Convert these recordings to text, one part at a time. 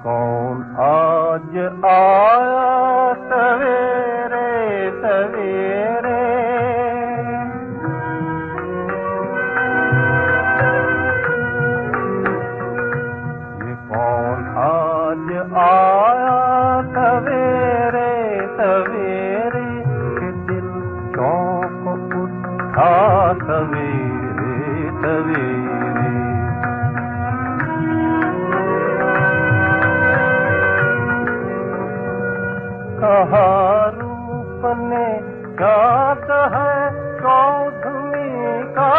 कौन आज आया सवेरे सवेरे, ये कौन आज आया सवेरे सवेरे, कि दिल चौंक उठा सवेरे सवेरे। कहा रूप ने गात है चौधरी का,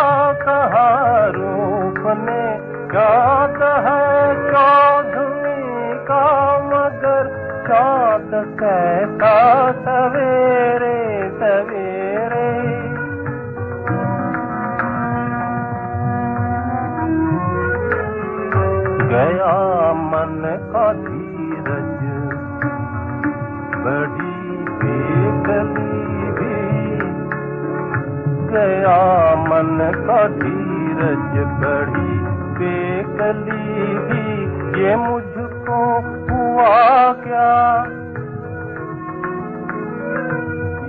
कहा रूप ने गात है चौधरी का, मगर चाँद कैसा सवेरे सवेरे। गया मन का धीरज बड़ी बेकली भी, गया मन का धीरज बड़ी बेकली भी, ये मुझको हुआ क्या,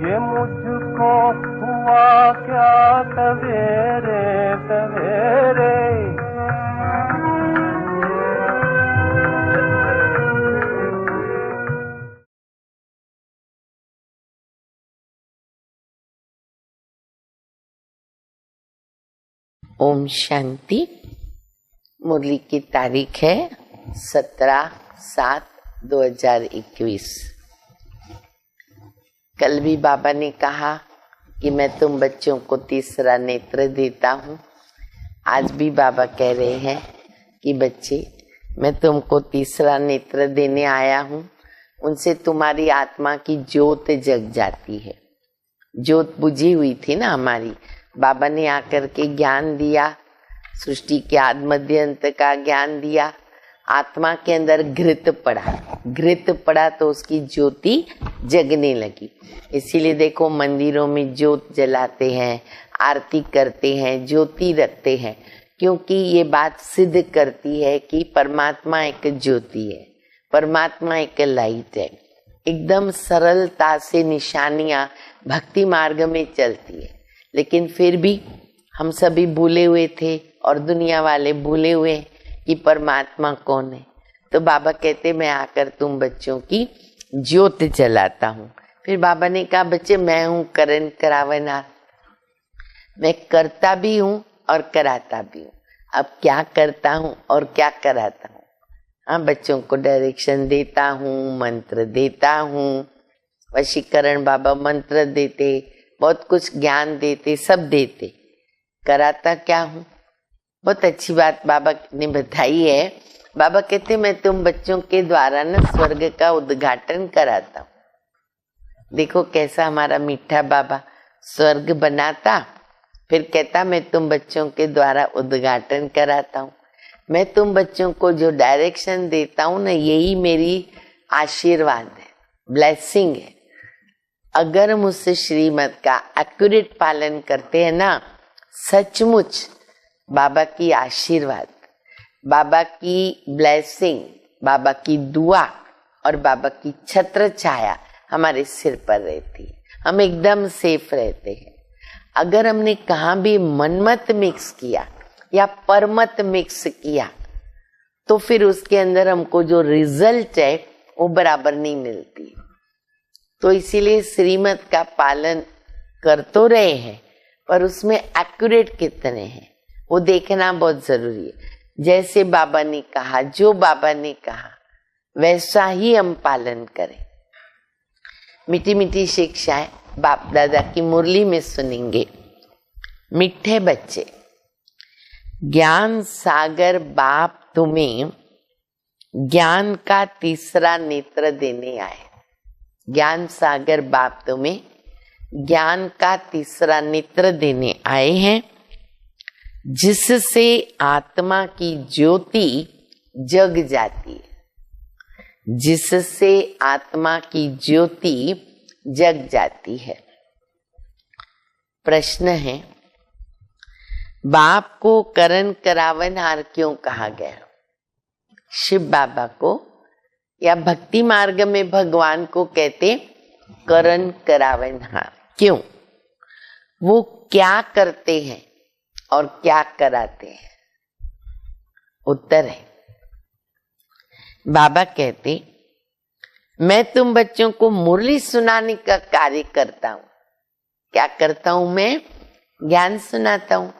ये मुझको हुआ क्या सवेरे सवेरे। ओम शांति। मुरली की तारीख है 17/7/2021। कल भी बाबा ने कहा कि मैं तुम बच्चों को तीसरा नेत्र देता हूँ। आज भी बाबा कह रहे हैं कि बच्चे, मैं तुमको तीसरा नेत्र देने आया हूँ। उनसे तुम्हारी आत्मा की ज्योत जग जाती है। ज्योत बुझी हुई थी ना हमारी, बाबा ने आकर के ज्ञान दिया, सृष्टि के आदि मध्य अंत का ज्ञान दिया। आत्मा के अंदर घृत पड़ा तो उसकी ज्योति जगने लगी। इसीलिए देखो मंदिरों में ज्योत जलाते हैं, आरती करते हैं, ज्योति रखते हैं, क्योंकि ये बात सिद्ध करती है कि परमात्मा एक ज्योति है, परमात्मा एक लाइट है। एकदम सरलता से निशानियां भक्ति मार्ग में चलती है, लेकिन फिर भी हम सभी भूले हुए थे और दुनिया वाले भूले हुए कि परमात्मा कौन है। तो बाबा कहते मैं आकर तुम बच्चों की ज्योत जलाता हूँ। फिर बाबा ने कहा बच्चे, मैं हूँ करण करावनार, मैं करता भी हूँ और कराता भी हूँ। अब क्या करता हूँ और क्या कराता हूँ? हाँ, बच्चों को डायरेक्शन देता हूँ, मंत्र देता हूँ, वशीकरण बाबा मंत्र देते, बहुत कुछ ज्ञान देते, सब देते। कराता क्या हूँ? बहुत अच्छी बात बाबा ने बताई है। बाबा कहते मैं तुम बच्चों के द्वारा ना स्वर्ग का उद्घाटन कराता हूँ। देखो कैसा हमारा मीठा बाबा स्वर्ग बनाता, फिर कहता मैं तुम बच्चों के द्वारा उद्घाटन कराता हूँ। मैं तुम बच्चों को जो डायरेक्शन देता हूँ ना, यही मेरी आशीर्वाद है, ब्लेसिंग है। अगर मुझसे श्रीमत का एक्यूरेट पालन करते हैं ना, सचमुच बाबा की आशीर्वाद, बाबा की ब्लेसिंग, बाबा की दुआ और बाबा की छत्र छाया हमारे सिर पर रहती है। हम एकदम सेफ रहते हैं। अगर हमने कहाँ भी मनमत मिक्स किया या परमत मिक्स किया, तो फिर उसके अंदर हमको जो रिजल्ट है वो बराबर नहीं मिलती। तो इसीलिए श्रीमत का पालन कर तो रहे हैं, पर उसमें एक्यूरेट कितने हैं वो देखना बहुत जरूरी है। जैसे बाबा ने कहा, जो बाबा ने कहा वैसा ही हम पालन करें। मीठी मीठी शिक्षाएं बाप दादा की मुरली में सुनेंगे। मीठे बच्चे, ज्ञान सागर बाप तुम्हें ज्ञान का तीसरा नेत्र देने आए। ज्ञान सागर बाप तुम्हें ज्ञान का तीसरा नेत्र देने आए हैं, जिससे आत्मा की ज्योति जग जाती है, जिससे आत्मा की ज्योति जग जाती है। प्रश्न है, बाप को करण करावनहार क्यों कहा गया? शिव बाबा को या भक्ति मार्ग में भगवान को कहते करण करावनहार। क्यों? वो क्या करते हैं और क्या कराते हैं? उत्तर है, बाबा कहते मैं तुम बच्चों को मुरली सुनाने का कार्य करता हूं। क्या करता हूं मैं? ज्ञान सुनाता हूं,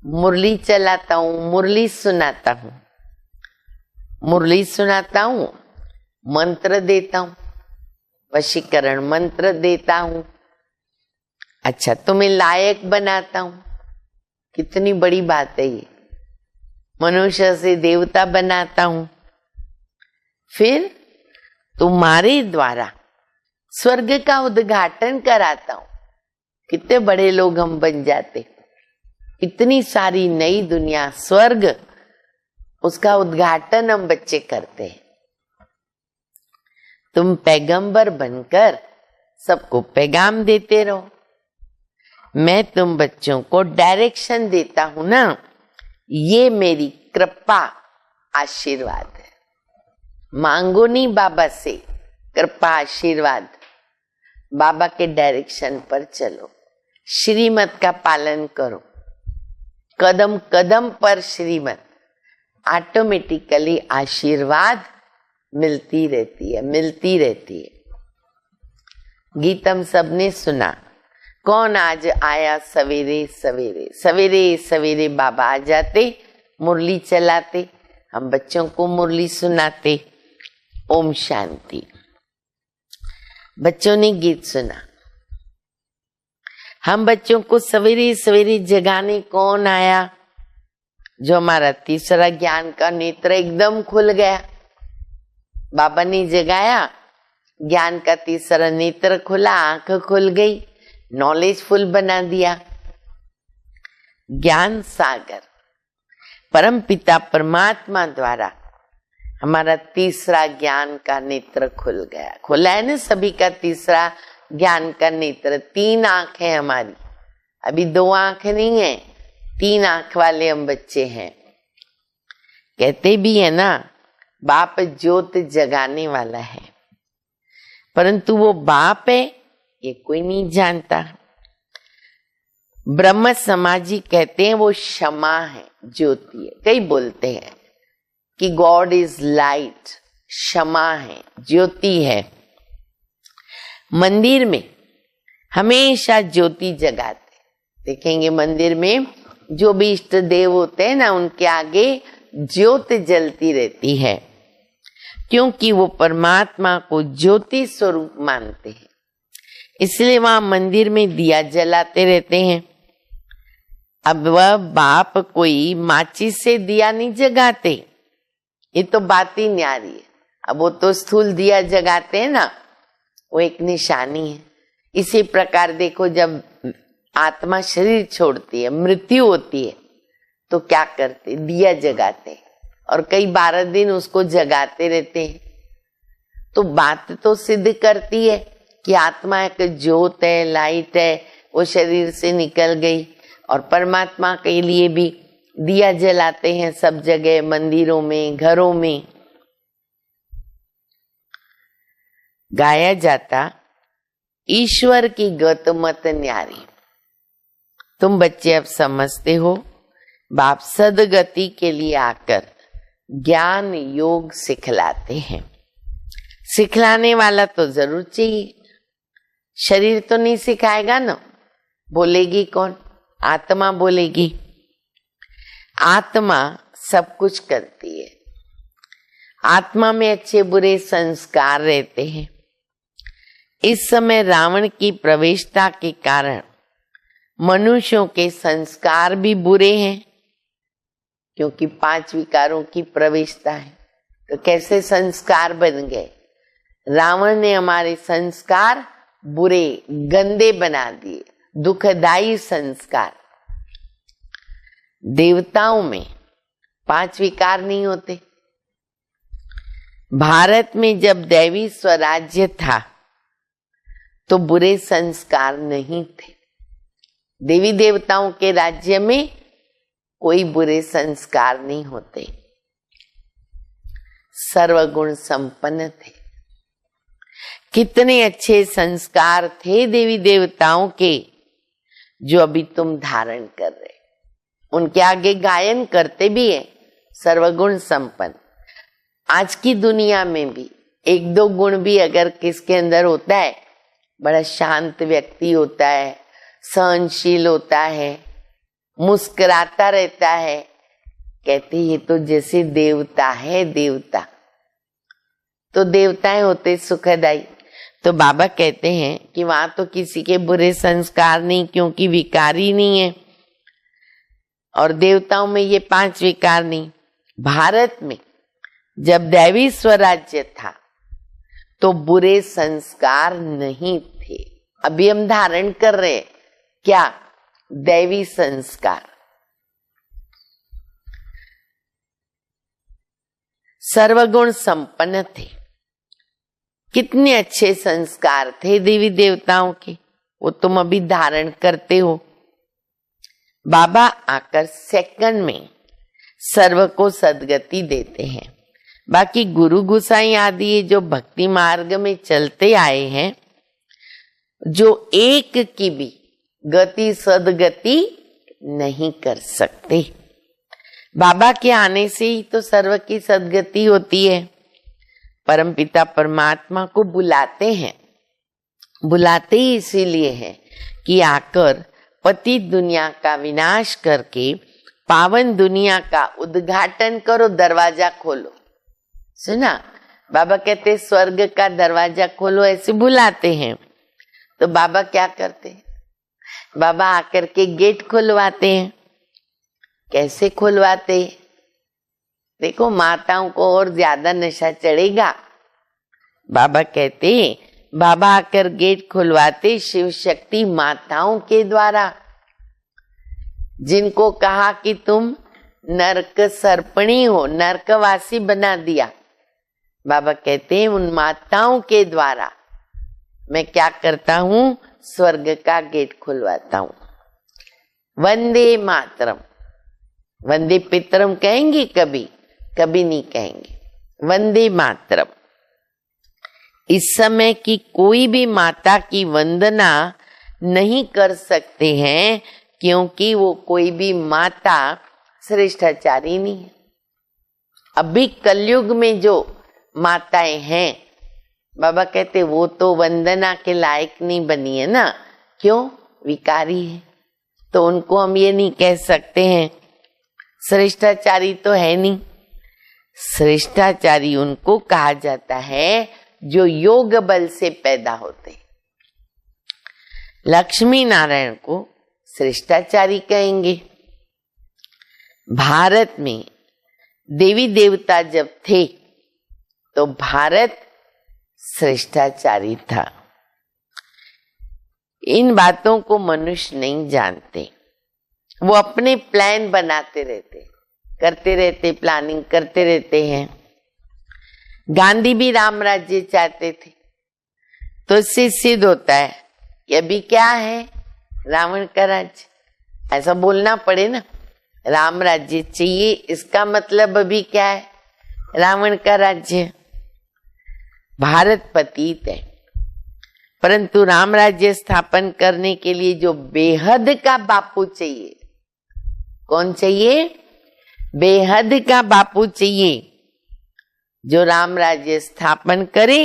मुरली चलाता हूं, मुरली सुनाता हूं, मुरली सुनाता हूं, मंत्र देता हूं, वशीकरण मंत्र देता हूं। अच्छा, तुम्हें लायक बनाता हूं। कितनी बड़ी बात है ये। मनुष्य से देवता बनाता हूं, फिर तुम्हारे द्वारा स्वर्ग का उद्घाटन कराता हूं। कितने बड़े लोग हम बन जाते। इतनी सारी नई दुनिया, स्वर्ग, उसका उद्घाटन हम बच्चे करते हैं। तुम पैगंबर बनकर सबको पैगाम देते रहो। मैं तुम बच्चों को डायरेक्शन देता हूं ना, ये मेरी कृपा आशीर्वाद है। मांगो नहीं बाबा से, कृपा आशीर्वाद। बाबा के डायरेक्शन पर चलो, श्रीमत का पालन करो, कदम कदम पर श्रीमत। ऑटोमेटिकली आशीर्वाद मिलती रहती है, मिलती रहती है। गीतम सबने सुना। कौन आज आया सवेरे सवेरे? सवेरे सवेरे बाबा आ जाते, मुरली चलाते, हम बच्चों को मुरली सुनाते। ओम शांति। बच्चों ने गीत सुना। हम बच्चों को सवेरे सवेरे जगाने कौन आया? जो हमारा तीसरा ज्ञान का नेत्र एकदम खुल गया, बाबा ने जगाया, ज्ञान का तीसरा नेत्र खुला, आंख खुल गई, नॉलेजफुल बना दिया। ज्ञान सागर परम पिता परमात्मा द्वारा हमारा तीसरा ज्ञान का नेत्र खुल गया। खुला है ना सभी का तीसरा ज्ञान का नेत्र। 3 आंख है हमारी, अभी 2 आंख नहीं है, 3 आंख वाले हम बच्चे हैं। कहते भी है ना, बाप ज्योत जगाने वाला है, परंतु वो बाप है ये कोई नहीं जानता। ब्रह्म समाजी कहते हैं वो क्षमा है, ज्योति है। कई बोलते हैं कि गॉड इज लाइट, क्षमा है, ज्योति है। मंदिर में हमेशा ज्योति जगाते। देखेंगे मंदिर में जो भी इष्ट देव होते हैं ना, उनके आगे ज्योत जलती रहती है, क्योंकि वो परमात्मा को ज्योति स्वरूप मानते हैं। इसलिए वहां मंदिर में दिया जलाते रहते हैं। अब वह बाप कोई माचिस से दिया नहीं जगाते, ये तो बात ही न्यारी है। अब वो तो स्थूल दिया जगाते हैं ना, वो एक निशानी है। इसी प्रकार देखो, जब आत्मा शरीर छोड़ती है, मृत्यु होती है, तो क्या करते? दिया जगाते, और कई 12 दिन उसको जगाते रहते हैं। तो बात तो सिद्ध करती है कि आत्मा एक ज्योत है, लाइट है, वो शरीर से निकल गई। और परमात्मा के लिए भी दिया जलाते हैं सब जगह, मंदिरों में, घरों में। गाया जाता, ईश्वर की गत मत न्यारी। तुम बच्चे अब समझते हो, बाप सदगति के लिए आकर ज्ञान योग सिखलाते हैं। सिखलाने वाला तो जरूर चाहिए, शरीर तो नहीं सिखाएगा ना। बोलेगी कौन? आत्मा बोलेगी। आत्मा सब कुछ करती है। आत्मा में अच्छे बुरे संस्कार रहते हैं। इस समय रावण की प्रवेशता के कारण मनुष्यों के संस्कार भी बुरे हैं, क्योंकि 5 विकारों की प्रवेशता है। तो कैसे संस्कार बन गए। रावण ने हमारे संस्कार बुरे गंदे बना दिए, दुखदाई संस्कार। देवताओं में 5 विकार नहीं होते। भारत में जब दैवी स्वराज्य था तो बुरे संस्कार नहीं थे। देवी देवताओं के राज्य में कोई बुरे संस्कार नहीं होते, सर्वगुण संपन्न थे। कितने अच्छे संस्कार थे देवी देवताओं के जो अभी तुम धारण कर रहे। उनके आगे गायन करते भी है, सर्वगुण संपन्न। आज की दुनिया में भी 1-2 गुण भी अगर किसके अंदर होता है, बड़ा शांत व्यक्ति होता है, सहनशील होता है, मुस्कुराता रहता है, कहते ये तो जैसे देवता है। देवता तो देवताएं होते सुखदाई। तो बाबा कहते हैं कि वहां तो किसी के बुरे संस्कार नहीं, क्योंकि विकार ही नहीं है। और देवताओं में ये 5 विकार नहीं। भारत में जब दैवी स्वराज्य था तो बुरे संस्कार नहीं थे। अभी हम धारण कर रहे हैं क्या? दैवी संस्कार। सर्वगुण संपन्न थे। कितने अच्छे संस्कार थे देवी देवताओं के, वो तुम अभी धारण करते हो। बाबा आकर सेकंड में सर्व को सदगति देते हैं। बाकी गुरु गुसाई आदि जो भक्ति मार्ग में चलते आए हैं, जो एक की भी गति सदगति नहीं कर सकते। बाबा के आने से ही तो सर्व की सदगति होती है। परमपिता परमात्मा को बुलाते हैं, बुलाते ही इसीलिए है कि आकर पतित दुनिया का विनाश करके पावन दुनिया का उद्घाटन करो, दरवाजा खोलो। सुना, बाबा कहते स्वर्ग का दरवाजा खोलो, ऐसे बुलाते हैं। तो बाबा क्या करते हैं? बाबा आकर के गेट खुलवाते हैं। कैसे खुलवाते? देखो, माताओं को और ज्यादा नशा चढ़ेगा। बाबा कहते हैं, बाबा आकर गेट खुलवाते शिव शक्ति माताओं के द्वारा, जिनको कहा कि तुम नरक सर्पणी हो, नरकवासी बना दिया। बाबा कहते हैं उन माताओं के द्वारा मैं क्या करता हूँ? स्वर्ग का गेट खुलवाता हूँ। वंदे मातरम। वंदे पितरम कहेंगे कभी? कभी नहीं कहेंगे। वंदे मातरम। इस समय की कोई भी माता की वंदना नहीं कर सकते हैं, क्योंकि वो कोई भी माता श्रेष्ठाचारी नहीं है। अभी कलयुग में जो माताएं हैं, बाबा कहते वो तो वंदना के लायक नहीं बनी है ना। क्यों? विकारी है। तो उनको हम ये नहीं कह सकते हैं श्रेष्ठाचारी तो है नहीं। श्रेष्ठाचारी उनको कहा जाता है जो योग बल से पैदा होते। लक्ष्मी नारायण को श्रेष्ठाचारी कहेंगे। भारत में देवी देवता जब थे तो भारत श्रेष्ठाचारी था। इन बातों को मनुष्य नहीं जानते। वो अपने प्लान बनाते रहते, करते रहते, प्लानिंग करते रहते हैं। गांधी भी राम राज्य चाहते थे, तो इससे सिद्ध होता है कि अभी क्या है? रावण का राज्य। ऐसा बोलना पड़े ना, राम राज्य चाहिए, इसका मतलब अभी क्या है? रावण का राज्य। भारत पतित है, परंतु राम राज्य स्थापन करने के लिए जो बेहद का बापू चाहिए। कौन चाहिए? बेहद का बापू चाहिए, जो राम राज्य स्थापन करे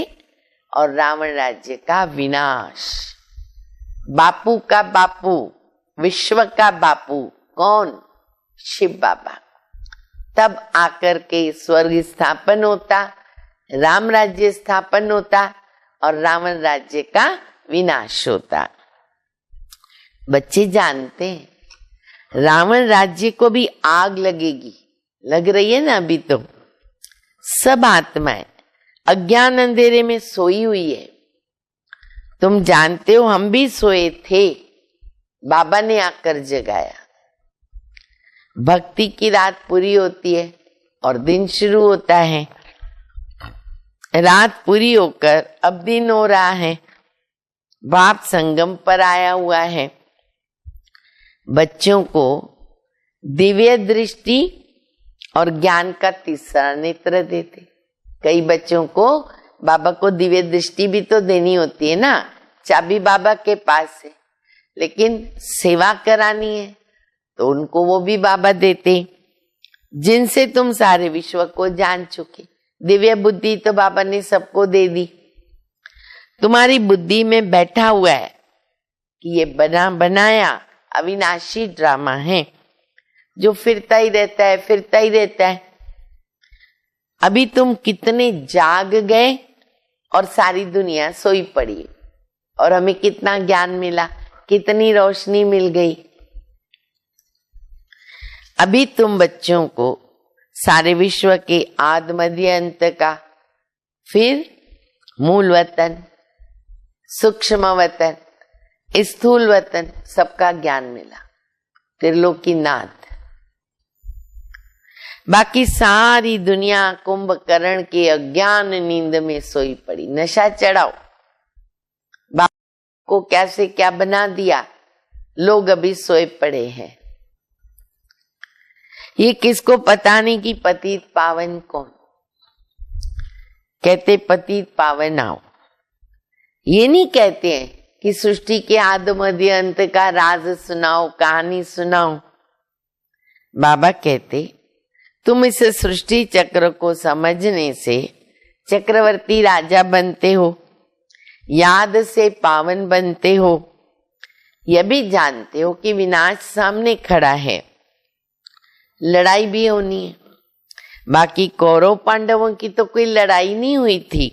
और रावण राज्य का विनाश। बापू का बापू, विश्व का बापू कौन? शिव बाबा। तब आकर के स्वर्ग स्थापन होता, राम राज्य स्थापन होता और रावण राज्य का विनाश होता। बच्चे जानते हैं रावण राज्य को भी आग लगेगी, लग रही है ना अभी तो। सब आत्माएं अज्ञान अंधेरे में सोई हुई है। तुम जानते हो हम भी सोए थे, बाबा ने आकर जगाया। भक्ति की रात पूरी होती है और दिन शुरू होता है। रात पूरी होकर अब दिन हो रहा है। बाप संगम पर आया हुआ है। बच्चों को दिव्य दृष्टि और ज्ञान का तीसरा नेत्र देते। कई बच्चों को बाबा को दिव्य दृष्टि भी तो देनी होती है ना, चाबी बाबा के पास है, लेकिन सेवा करानी है तो उनको वो भी बाबा देते, जिनसे तुम सारे विश्व को जान चुके। दिव्य बुद्धि तो बाबा ने सबको दे दी। तुम्हारी बुद्धि में बैठा हुआ है कि ये बनाया अविनाशी ड्रामा है जो फिरता ही रहता है, फिरता ही रहता है। अभी तुम कितने जाग गए और सारी दुनिया सोई पड़ी, और हमें कितना ज्ञान मिला, कितनी रोशनी मिल गई। अभी तुम बच्चों को सारे विश्व के आदि मध्य अंत का, फिर मूल वतन, सूक्ष्म वतन, स्थूल वतन, सबका ज्ञान मिला। त्रिलोकीनाथ। बाकी सारी दुनिया कुंभकर्ण के अज्ञान नींद में सोई पड़ी। नशा चढ़ाओ, बाप को कैसे क्या बना दिया, लोग अभी सोए पड़े हैं। ये किसको पता नहीं कि पतित पावन कौन। कहते पतित पावन आओ, ये नहीं कहते हैं कि सृष्टि के आदि मध्य अंत का राज सुनाओ, कहानी सुनाओ। बाबा कहते तुम इस सृष्टि चक्र को समझने से चक्रवर्ती राजा बनते हो, याद से पावन बनते हो। यह भी जानते हो कि विनाश सामने खड़ा है, लड़ाई भी होनी है। बाकी कौरव पांडवों की तो कोई लड़ाई नहीं हुई थी।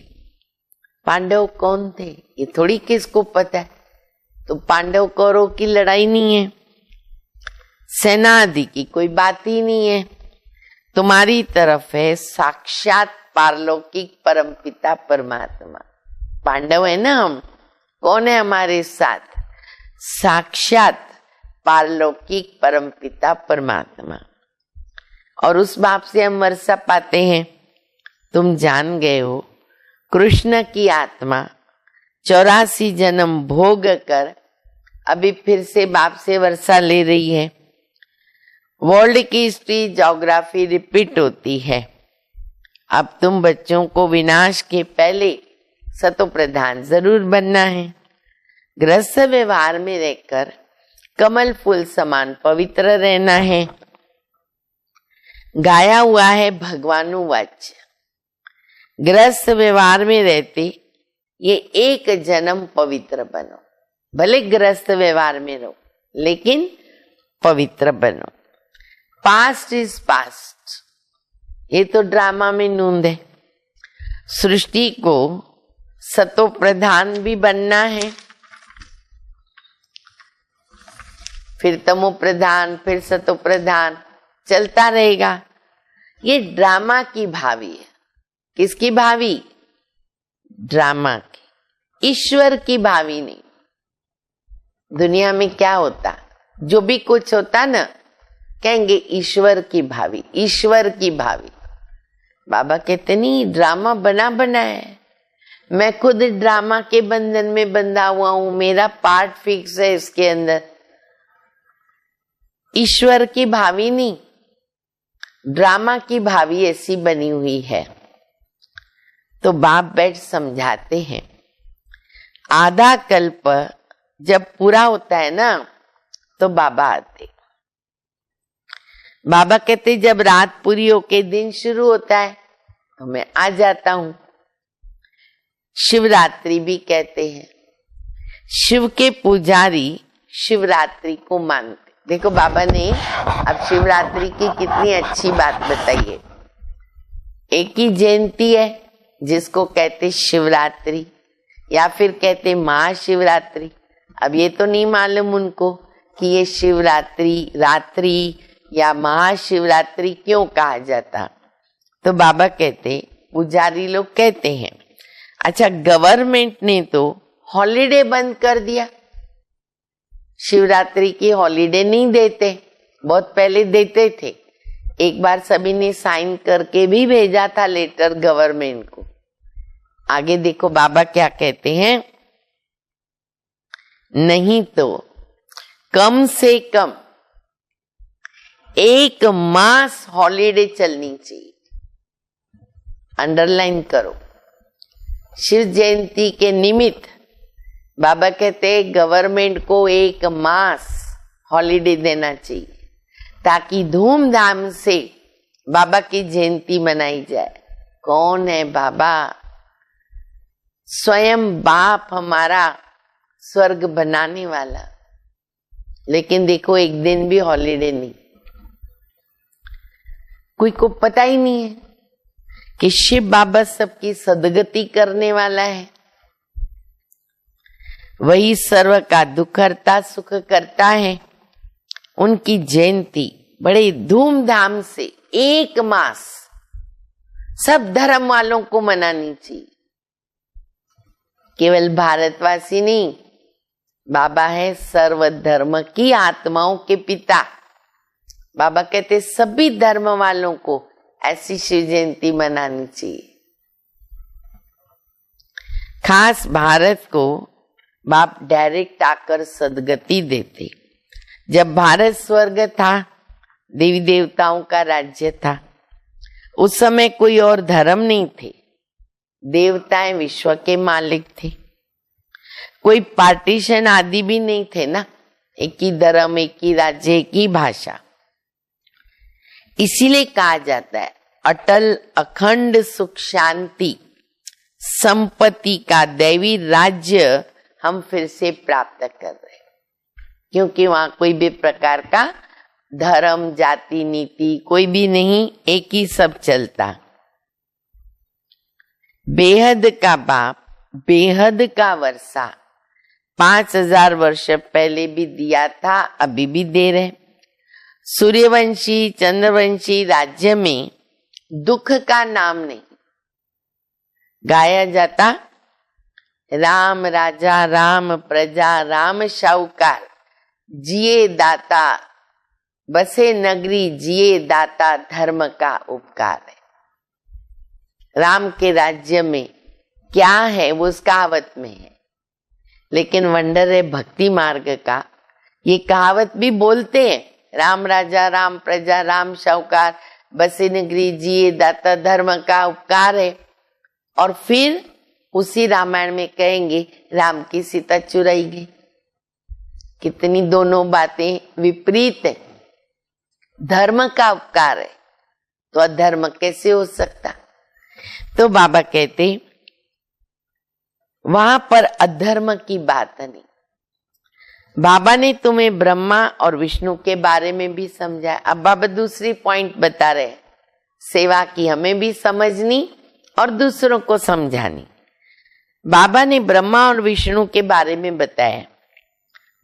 पांडव कौन थे ये थोड़ी किसको पता है। तो पांडव कौरव की लड़ाई नहीं है, सेना आदि की कोई बात ही नहीं है। तुम्हारी तरफ है साक्षात पारलौकिक परमपिता परमात्मा। पांडव है ना हम, कौन है हमारे साथ? साक्षात पारलौकिक परमपिता परमात्मा। और उस बाप से हम वर्षा पाते हैं। तुम जान गए हो कृष्ण की आत्मा 84 जन्म भोग कर अभी फिर से बाप से वर्षा ले रही है। वर्ल्ड की हिस्ट्री, ज्योग्राफी रिपीट होती है। अब तुम बच्चों को विनाश के पहले सतो प्रधान जरूर बनना है। गृहस्थ व्यवहार में रहकर कमल फूल समान पवित्र रहना है। गाया हुआ है भगवानु वाच्य। गृहस्थ व्यवहार में रहते ये एक जन्म पवित्र बनो। भले गृहस्थ व्यवहार में रहो लेकिन पवित्र बनो। पास्ट इज पास्ट, ये तो ड्रामा में नूंद है। सृष्टि को सतो प्रधान भी बनना है, फिर तमो प्रधान, फिर सतो प्रधान, चलता रहेगा। ये ड्रामा की भावी है। किसकी भावी? ड्रामा की, ईश्वर की भावी नहीं। दुनिया में क्या होता, जो भी कुछ होता ना, कहेंगे ईश्वर की भावी, ईश्वर की भावी। बाबा कहते नहीं, ड्रामा बना बना है। मैं खुद ड्रामा के बंधन में बंधा हुआ हूं, मेरा पार्ट फिक्स है इसके अंदर। ईश्वर की भावी नहीं, ड्रामा की भावी ऐसी बनी हुई है। तो बाप बैठ समझाते हैं। आधा कल्प जब पूरा होता है ना तो बाबा आते। बाबा कहते जब रात पूरी होके दिन शुरू होता है तो मैं आ जाता हूं। शिवरात्रि भी कहते हैं। शिव के पुजारी शिवरात्रि को मानते। देखो बाबा ने अब शिवरात्रि की कितनी अच्छी बात बताई है। एक ही जयंती है जिसको कहते शिवरात्रि या फिर कहते महाशिवरात्रि। अब ये तो नहीं मालूम उनको कि ये शिवरात्रि रात्रि या महाशिवरात्रि क्यों कहा जाता। तो बाबा कहते, पुजारी लोग कहते हैं, अच्छा गवर्नमेंट ने तो हॉलीडे बंद कर दिया, शिवरात्रि की हॉलीडे नहीं देते, बहुत पहले देते थे। एक बार सभी ने साइन करके भी भेजा था लेटर गवर्नमेंट को। आगे देखो बाबा क्या कहते हैं, नहीं तो कम से कम 1 मास हॉलीडे चलनी चाहिए। अंडरलाइन करो, शिव जयंती के निमित्त बाबा कहते हैं गवर्नमेंट को 1 मास हॉलीडे देना चाहिए, ताकि धूमधाम से बाबा की जयंती मनाई जाए। कौन है बाबा? स्वयं बाप हमारा स्वर्ग बनाने वाला। लेकिन देखो एक दिन भी हॉलीडे नहीं। कोई को पता ही नहीं है कि शिव बाबा सबकी सदगति करने वाला है, वही सर्व का दुख हरता सुख करता है। उनकी जयंती बड़े धूमधाम से 1 मास सब धर्म वालों को मनानी चाहिए, केवल भारतवासी नहीं। बाबा है सर्व धर्म की आत्माओं के पिता। बाबा कहते सभी धर्म वालों को ऐसी शिव जयंती मनानी चाहिए। खास भारत को बाप डायरेक्ट आकर सदगति देते। जब भारत स्वर्ग था, देवी देवताओं का राज्य था, उस समय कोई और धर्म नहीं थे, देवताएं विश्व के मालिक थे। कोई पार्टीशन आदि भी नहीं थे ना, एक ही धर्म, एक ही राज्य, एक ही भाषा। इसीलिए कहा जाता है अटल अखंड सुख शांति संपत्ति का दैवी राज्य हम फिर से प्राप्त कर रहे हैं, क्योंकि वहां कोई भी प्रकार का धर्म जाति नीति कोई भी नहीं, एक ही सब चलता। बेहद का बाप बेहद का वर्षा 5000 वर्ष पहले भी दिया था, अभी भी दे रहे। सूर्यवंशी चंद्रवंशी राज्य में दुख का नाम नहीं गाया जाता। राम राजा राम प्रजा राम शाहूकार, जिए दाता बसे नगरी, जिए दाता धर्म का उपकार है। राम के राज्य में क्या है वो उस कहावत में है, लेकिन वंडर है भक्ति मार्ग का, ये कहावत भी बोलते हैं, राम राजा राम प्रजा राम शाहूकार बसे नगरी, जिए दाता धर्म का उपकार है। और फिर उसी रामायण में कहेंगे राम की सीता चुराई गई। कितनी दोनों बातें विपरीत है। धर्म का उपकार है तो अधर्म कैसे हो सकता? तो बाबा कहते वहां पर अधर्म की बात नहीं। बाबा ने तुम्हें ब्रह्मा और विष्णु के बारे में भी समझाया। अब बाबा दूसरी पॉइंट बता रहे, सेवा की हमें भी समझनी और दूसरों को समझानी। बाबा ने ब्रह्मा और विष्णु के बारे में बताया,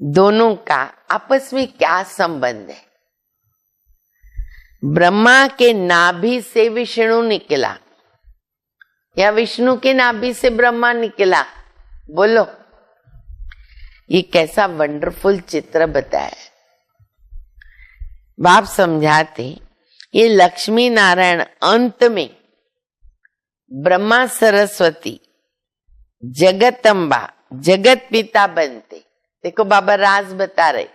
दोनों का आपस में क्या संबंध है। ब्रह्मा के नाभि से विष्णु निकला या विष्णु के नाभि से ब्रह्मा निकला? बोलो, ये कैसा वंडरफुल चित्र बताया। बाप समझाते ये लक्ष्मी नारायण अंत में ब्रह्मा सरस्वती जगतम्बा जगत पिता बनते। देखो बाबा राज बता रहे,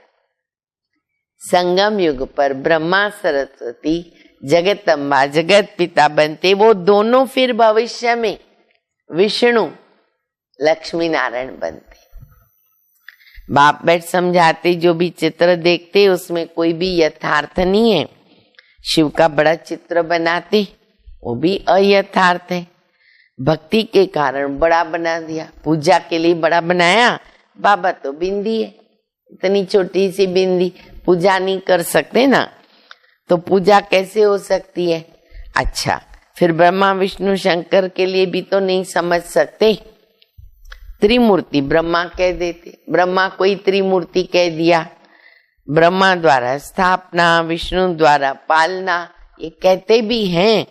संगम युग पर ब्रह्मा सरस्वती जगतम्बा जगत पिता बनते। वो दोनों फिर भविष्य में विष्णु लक्ष्मी नारायण बनते। बाप बैठ समझाते, जो भी चित्र देखते उसमें कोई भी यथार्थ नहीं है। शिव का बड़ा चित्र बनाते, वो भी अयथार्थ है। भक्ति के कारण बड़ा बना दिया, पूजा के लिए बड़ा बनाया। बाबा तो बिंदी है, इतनी छोटी सी बिंदी, पूजा नहीं कर सकते ना, तो पूजा कैसे हो सकती है? अच्छा, फिर ब्रह्मा विष्णु शंकर के लिए भी तो नहीं समझ सकते। त्रिमूर्ति ब्रह्मा कह देते, ब्रह्मा कोई त्रिमूर्ति कह दिया। ब्रह्मा द्वारा स्थापना, विष्णु द्वारा पालना, ये कहते भी हैं,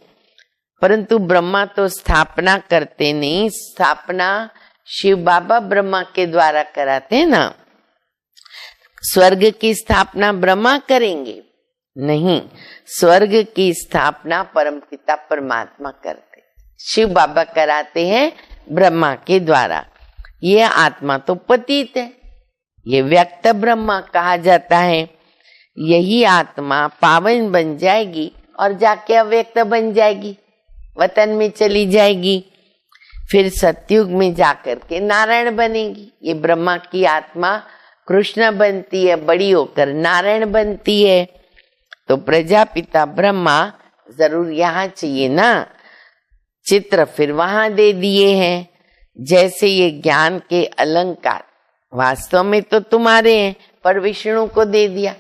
परंतु ब्रह्मा तो स्थापना करते नहीं, स्थापना शिव बाबा ब्रह्मा के द्वारा कराते हैं ना। स्वर्ग की स्थापना ब्रह्मा करेंगे? नहीं, स्वर्ग की स्थापना परमपिता परमात्मा करते, शिव बाबा कराते हैं ब्रह्मा के द्वारा। ये आत्मा तो पतित है, ये व्यक्त ब्रह्मा कहा जाता है। यही आत्मा पावन बन जाएगी और जाके अव्यक्त बन जाएगी, वतन में चली जाएगी, फिर सतयुग में जाकर के नारायण बनेगी। ये ब्रह्मा की आत्मा कृष्ण बनती है, बड़ी होकर नारायण बनती है। तो प्रजापिता ब्रह्मा जरूर यहाँ चाहिए ना, चित्र फिर वहां दे दिए हैं। जैसे ये ज्ञान के अलंकार वास्तव में तो तुम्हारे हैं, पर विष्णु को दे दिया।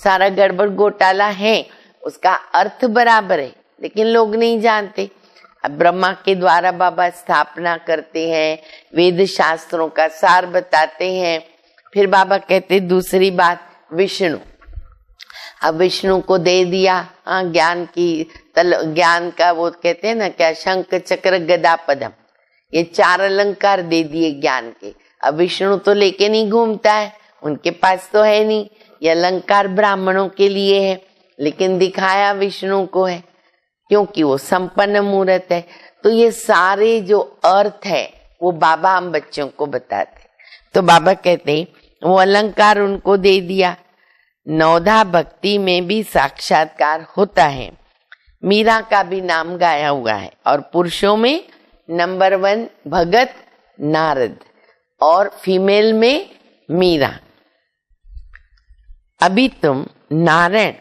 सारा गड़बड़ घोटाला है, उसका अर्थ बराबर है लेकिन लोग नहीं जानते। अब ब्रह्मा के द्वारा बाबा स्थापना करते हैं, वेद शास्त्रों का सार बताते हैं। फिर बाबा कहते दूसरी बात, विष्णु, अब विष्णु को दे दिया ज्ञान की ज्ञान का वो कहते हैं ना क्या, शंख चक्र गदा पद्म, ये 4 अलंकार दे दिए ज्ञान के। अब विष्णु तो लेके नहीं घूमता है, उनके पास तो है नहीं, ये अलंकार ब्राह्मणों के लिए है, लेकिन दिखाया विष्णु को है क्योंकि वो संपन्न मूर्त है। तो ये सारे जो अर्थ है वो बाबा हम बच्चों को बताते। तो बाबा कहते वो अलंकार उनको दे दिया। नवधा भक्ति में भी साक्षात्कार होता है। मीरा का भी नाम गाया हुआ है और पुरुषों में नंबर 1 भगत नारद और फीमेल में मीरा। अभी तुम नारायण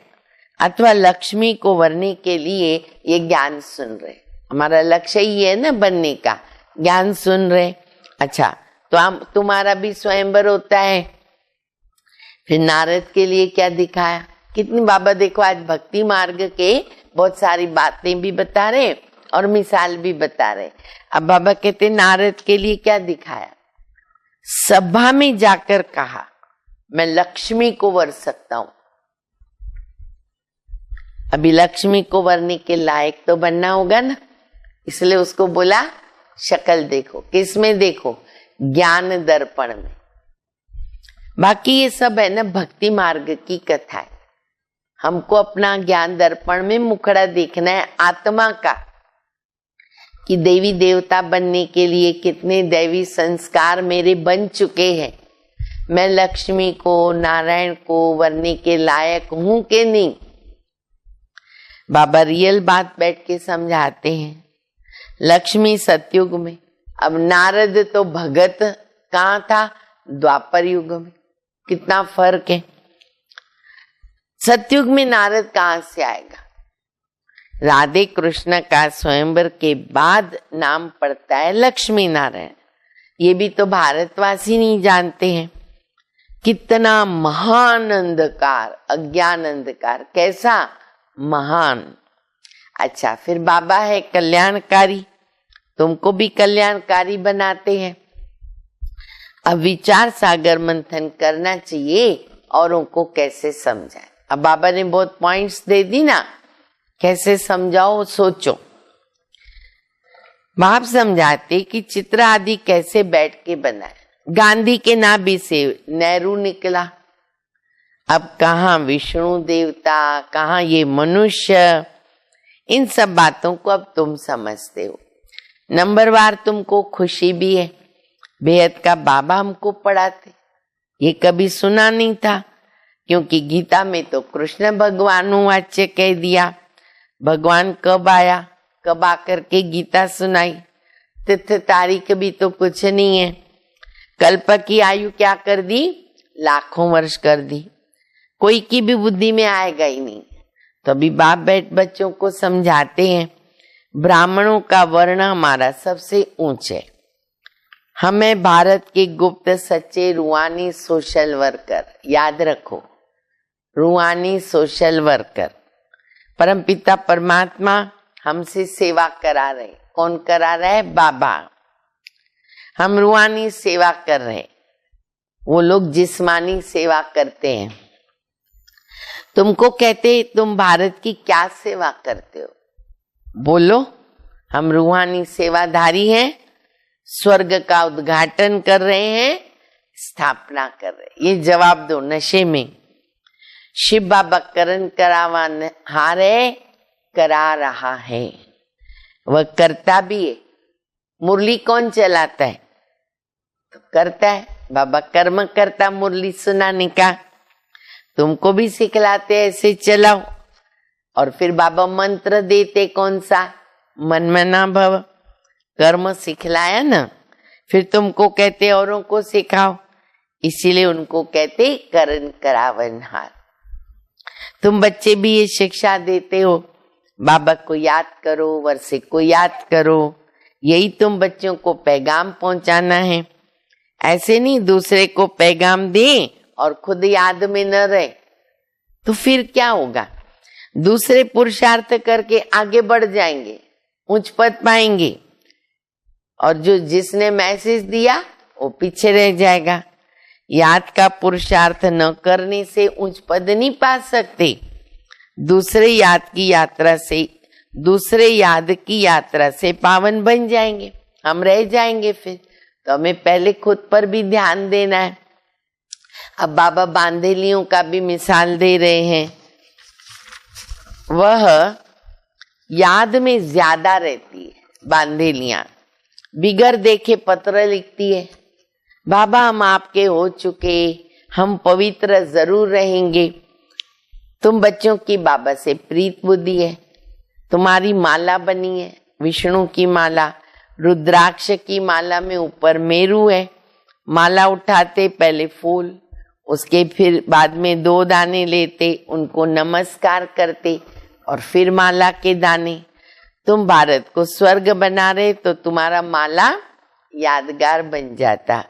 अथवा लक्ष्मी को वरने के लिए ये ज्ञान सुन रहे, हमारा लक्ष्य ही है ना बनने का, ज्ञान सुन रहे। अच्छा, तो हम तुम्हारा भी स्वयंवर होता है। फिर नारद के लिए क्या दिखाया, कितनी बाबा देखो आज भक्ति मार्ग के बहुत सारी बातें भी बता रहे और मिसाल भी बता रहे। अब बाबा कहते नारद के लिए क्या दिखाया, सभा में जाकर कहा मैं लक्ष्मी को वर सकता हूं। अभी लक्ष्मी को वरने के लायक तो बनना होगा ना, इसलिए उसको बोला शक्ल देखो। किस में देखो, ज्ञान दर्पण में। बाकी ये सब है ना भक्ति मार्ग की कथा है। हमको अपना ज्ञान दर्पण में मुखड़ा देखना है आत्मा का, कि देवी देवता बनने के लिए कितने दैवी संस्कार मेरे बन चुके हैं, मैं लक्ष्मी को नारायण को वरने के लायक हूं कि नहीं। बाबा रियल बात बैठ के समझाते हैं। लक्ष्मी सतयुग में, अब नारद तो भगत कहाँ था, द्वापर युग में। कितना फर्क है। सतयुग में नारद कहाँ से आएगा। राधे कृष्ण का स्वयंवर के बाद नाम पड़ता है लक्ष्मी नारायण। ये भी तो भारतवासी नहीं जानते हैं। कितना महान अंधकार, अज्ञान अंधकार, कैसा महान। अच्छा, फिर बाबा है कल्याणकारी, तुमको भी कल्याणकारी बनाते हैं। अब विचार सागर मंथन करना चाहिए औरों को कैसे समझाए। अब बाबा ने बहुत पॉइंट्स दे दी ना, कैसे समझाओ सोचो। बाप समझाते कि चित्र आदि कैसे बैठ के बनाए। गांधी के नाभि से नेहरू निकला, अब कहाँ विष्णु देवता, कहाँ ये मनुष्य, इन सब बातों को अब तुम समझते हो। नंबरवार तुमको खुशी भी है, बेहद का बाबा हमको पढ़ाते, ये कभी सुना नहीं था, क्योंकि गीता में तो कृष्ण भगवान वाच्य कह दिया। भगवान कब आया, कब आकर के गीता सुनाई, तिथि तारीख भी तो कुछ नहीं है। कल्प की आयु क्या कर दी, लाखों वर्ष कर दी, कोई की भी बुद्धि में आएगा ही नहीं। तो अभी बाप बैठ बच्चों को समझाते हैं, ब्राह्मणों का वर्ण हमारा सबसे ऊंचे। हमें भारत के गुप्त सच्चे रूहानी सोशल वर्कर, याद रखो, रूहानी सोशल वर्कर। परमपिता परमात्मा हमसे सेवा करा रहे। कौन करा रहा है, बाबा। हम रूहानी सेवा कर रहे, वो लोग जिस्मानी सेवा करते हैं। तुमको कहते तुम भारत की क्या सेवा करते हो, बोलो। हम रूहानी सेवाधारी हैं, स्वर्ग का उद्घाटन कर रहे हैं, स्थापना कर रहे हैं। ये जवाब दो। नशे में शिव बाबा करण करावा हारे करा रहा है, वह करता भी है। मुरली कौन चलाता है? तो करता है बाबा, कर्म करता मुरली सुनाने का। तुमको भी सिखलाते ऐसे चलाओ। और फिर बाबा मंत्र देते कौन सा? मनमना भव। कर्म सिखलाया ना, फिर तुमको कहते औरों को सिखाओ, इसीलिए उनको कहते करण करावनहार। तुम बच्चे भी ये शिक्षा देते हो, बाबा को याद करो, वर्षे को याद करो। यही तुम बच्चों को पैगाम पहुंचाना है। ऐसे नहीं दूसरे को पैगाम दे और खुद याद में न रहे, तो फिर क्या होगा? दूसरे पुरुषार्थ करके आगे बढ़ जाएंगे, उच्च पद पाएंगे, और जो जिसने मैसेज दिया वो पीछे रह जाएगा। याद का पुरुषार्थ न करने से उच्च पद नहीं पा सकते। दूसरे याद की यात्रा से पावन बन जाएंगे, हम रह जाएंगे। फिर तो हमें पहले खुद पर भी ध्यान देना है। अब बाबा बांधेलियों का भी मिसाल दे रहे हैं। वह याद में ज्यादा रहती है। बांधेलियां बिगर देखे पत्र लिखती है, बाबा हम आपके हो चुके, हम पवित्र जरूर रहेंगे। तुम बच्चों की बाबा से प्रीत बुद्धि है, तुम्हारी माला बनी है, विष्णु की माला, रुद्राक्ष की माला में ऊपर मेरू है। माला उठाते पहले फूल, उसके फिर बाद में 2 दाने लेते, उनको नमस्कार करते, और फिर माला के दाने। तुम भारत को स्वर्ग बना रहे तो तुम्हारा माला यादगार बन जाता।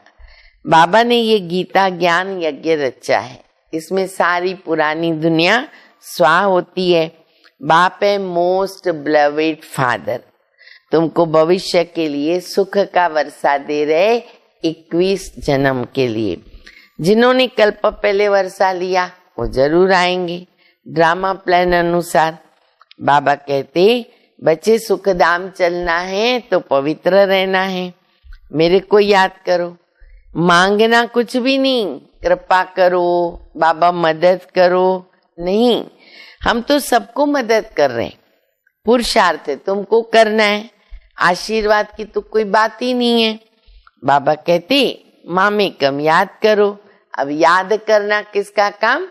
बाबा ने ये गीता ज्ञान यज्ञ रचा है, इसमें सारी पुरानी दुनिया स्वाह होती है। बाप है मोस्ट ब्लवेड फादर, तुमको भविष्य के लिए सुख का वर्षा दे रहे 21 जन्म के लिए। जिन्होंने कल्प पहले वर्षा लिया वो जरूर आएंगे ड्रामा प्लान अनुसार। बाबा कहते बच्चे सुखधाम चलना है तो पवित्र रहना है, मेरे को याद करो। मांगना कुछ भी नहीं, कृपा करो, बाबा मदद करो, नहीं। हम तो सबको मदद कर रहे हैं, पुरुषार्थ तुमको करना है, आशीर्वाद की तो कोई बात ही नहीं है। बाबा कहते मामे कम याद करो। अब याद करना किसका काम?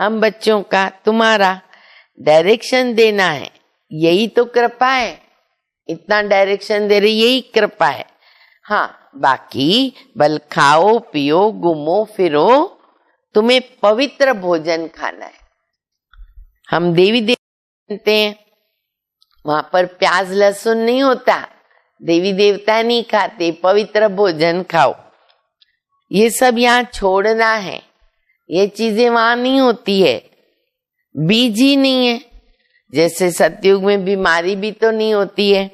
हम बच्चों का, तुम्हारा। डायरेक्शन देना है, यही तो कृपा है। इतना डायरेक्शन दे रही, यही कृपा है। हाँ, बाकी बल खाओ पियो घूमो फिरो, तुम्हें पवित्र भोजन खाना है। हम देवी देवता बनते हैं, वहां पर प्याज लहसुन नहीं होता, देवी देवता नहीं खाते, पवित्र भोजन खाओ। ये सब यहाँ छोड़ना है, ये चीजें वहां नहीं होती है, बीज ही नहीं है। जैसे सतयुग में बीमारी भी तो नहीं होती है,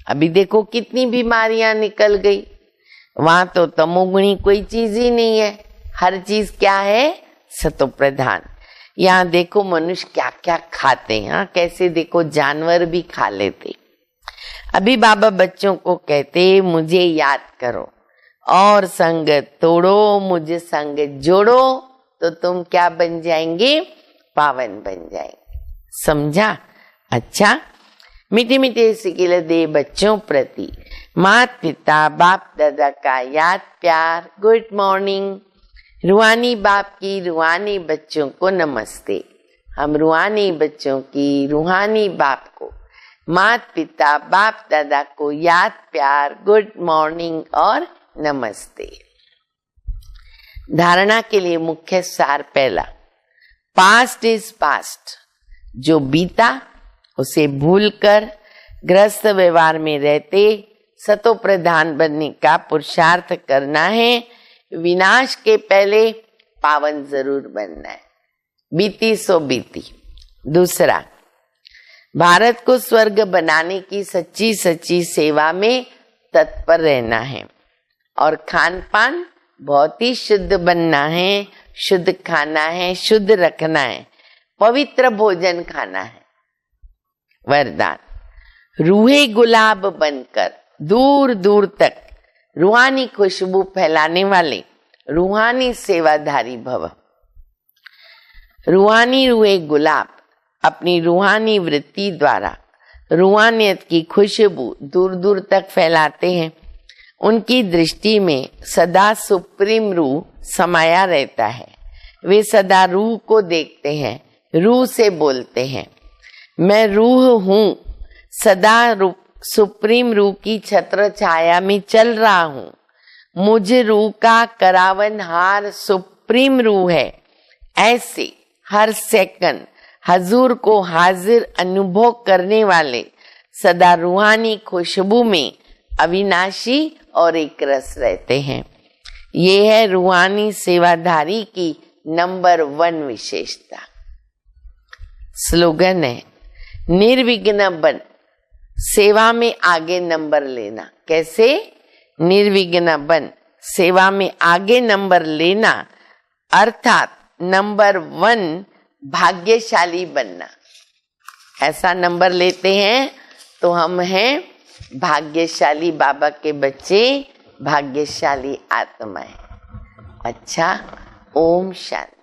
अभी देखो कितनी बीमारियां निकल गई। वहां तो तमोगुणी कोई चीज ही नहीं है, हर चीज क्या है? सतो प्रधान। यहाँ देखो मनुष्य क्या क्या खाते हैं, हाँ कैसे देखो जानवर भी खा लेते। अभी बाबा बच्चों को कहते मुझे याद करो और संग तोड़ो, मुझे संग जोड़ो, तो तुम क्या बन जाएंगे? पावन बन जाएंगे। समझा? अच्छा, मीठे मीठे सिकिल दे बच्चों प्रति माता पिता बाप दादा का याद प्यार। Good morning. रूहानी बाप की रूहानी बच्चों को नमस्ते। हम रूहानी बच्चों की रूहानी बाप को, माता पिता बाप दादा को याद प्यार, गुड मॉर्निंग और नमस्ते। धारणा के लिए मुख्य सार पहला, पास्ट इज पास्ट। जो बीता उसे भूलकर गृहस्थ व्यवहार में रहते सतो प्रधान बनने का पुरुषार्थ करना है। विनाश के पहले पावन जरूर बनना है। बीती सो बीती। दूसरा, भारत को स्वर्ग बनाने की सच्ची सच्ची सेवा में तत्पर रहना है और खान पान बहुत ही शुद्ध बनना है, शुद्ध खाना है, शुद्ध रखना है, पवित्र भोजन खाना है। वरदान, रूहे गुलाब बनकर दूर दूर तक रूहानी खुशबू फैलाने वाले रूहानी सेवाधारी भव। रूहानी रूहे गुलाब अपनी रूहानी वृत्ति द्वारा रूहानियत की खुशबू दूर दूर तक फैलाते हैं। उनकी दृष्टि में सदा सुप्रीम रूह समाया रहता है। वे सदा रूह को देखते हैं, रूह से बोलते हैं, मैं रूह हूँ, सदा सुप्रीम रूह की छत्र छाया में चल रहा हूँ। मुझ रूह का करावनहार सुप्रीम रूह है। ऐसे हर सेकंड हजूर को हाजिर अनुभव करने वाले सदा रूहानी खुशबू में अविनाशी और एक रस रहते हैं। ये है रूहानी सेवाधारी की नंबर 1 विशेषता। स्लोगन है, निर्विघ्न बन, सेवा में आगे नंबर लेना। कैसे? निर्विघ्न बन, सेवा में आगे नंबर लेना, अर्थात नंबर 1 भाग्यशाली बनना। ऐसा नंबर लेते हैं तो हम हैं भाग्यशाली बाबा के बच्चे, भाग्यशाली आत्माएं। अच्छा, ओम शांति।